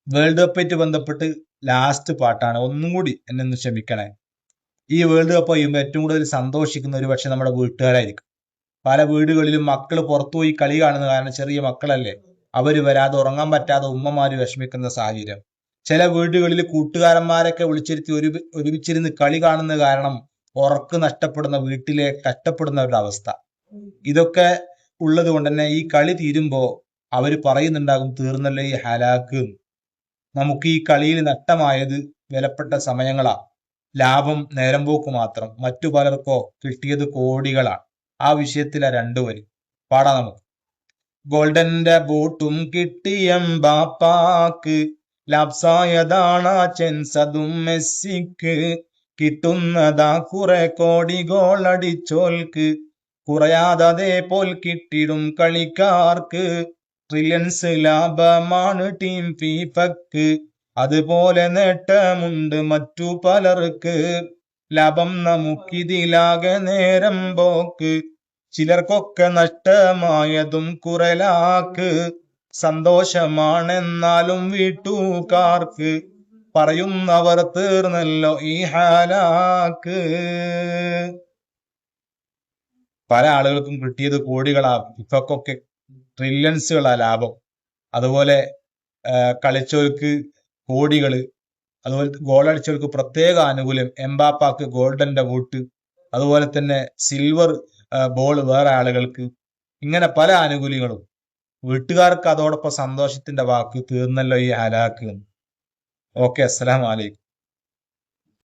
World കപ്പായിട്ട് ബന്ധപ്പെട്ട് last പാട്ടാണ്. ഒന്നും കൂടി എന്നെ ഒന്ന് ക്ഷമിക്കണേ. ഈ വേൾഡ് കപ്പ് കഴിയുമ്പോൾ ഏറ്റവും കൂടുതൽ സന്തോഷിക്കുന്ന ഒരു പക്ഷെ നമ്മുടെ വീട്ടുകാരായിരിക്കും. പല വീടുകളിലും മക്കൾ പുറത്തുപോയി കളി കാണുന്ന കാരണം, ചെറിയ മക്കളല്ലേ, അവര് വരാതെ ഉറങ്ങാൻ പറ്റാതെ ഉമ്മമാര് വിഷമിക്കുന്ന സാഹചര്യം. ചില വീടുകളിൽ കൂട്ടുകാരന്മാരൊക്കെ വിളിച്ചിരുത്തി ഒരുമിച്ചിരുന്ന് കളി കാണുന്ന കാരണം ഉറക്ക് നഷ്ടപ്പെടുന്ന, വീട്ടിലെ കഷ്ടപ്പെടുന്ന ഒരു അവസ്ഥ. ഇതൊക്കെ ഉള്ളത് കൊണ്ട് തന്നെ ഈ കളി തീരുമ്പോ അവര് പറയുന്നുണ്ടാകും, തീർന്നല്ലോ ഈ ഹലാക്ക്, നമുക്ക് ഈ കളിയിൽ നഷ്ടമായത് വിലപ്പെട്ട സമയങ്ങളാ, ലാഭം നേരം പോക്ക് മാത്രം, മറ്റു പലർക്കോ കിട്ടിയത് കോടികളാണ്. ആ വിഷയത്തിലാ രണ്ടുപേര് പാടാ നമുക്ക്. ഗോൾഡന്റെ ബൂട്ടും കിട്ടിയ എംബാപ്പാക്ക്, ലാപ്സായതാണാ ചെൻസതും മെസ്സിക്ക്, കിട്ടുന്നതാ കുറെ കോടി ഗോൾ അടിച്ചോൽക്ക്, കുറയാതെ പോൽ കിട്ടിടും കളിക്കാർക്ക്, ട്രില്യൺസ് ലാഭമാണ് ടീം ഫീഫക്ക്, അതുപോലെ നേട്ടമുണ്ട് മറ്റു പലർക്ക്, ലാഭം നമുക്കിതിലാകെ നേരം പോക്ക്, ചിലർക്കൊക്കെ നഷ്ടമായതും കുറലാക്ക്, സന്തോഷമാണെന്നാലും വീട്ടുകാർക്ക്, പറയുന്നവർ തീർന്നല്ലോ ഈ ഹാലാക്ക്. പല ആളുകൾക്കും കിട്ടിയത് കോടികളാ, ഫിഫക്കൊക്കെ ട്രില്യൺസുകളാ ലാഭം. അതുപോലെ കളിച്ചവർക്ക് കോടികള്, അതുപോലെ ഗോളടിച്ചവർക്ക് പ്രത്യേക ആനുകൂല്യം, എംബാപ്പാക്ക് ഗോൾഡന്റെ ബൂട്ട്, അതുപോലെ തന്നെ സിൽവർ ബോൾ വേറെ ആളുകൾക്ക്, ഇങ്ങനെ പല ആനുകൂല്യങ്ങളും. വീട്ടുകാർക്ക് അതോടൊപ്പം സന്തോഷത്തിന്റെ വാക്ക്, തീർന്നല്ലോ ഈ ഹലാക്ക്. ഓക്കെ, അസ്സലാമു അലൈക്കും.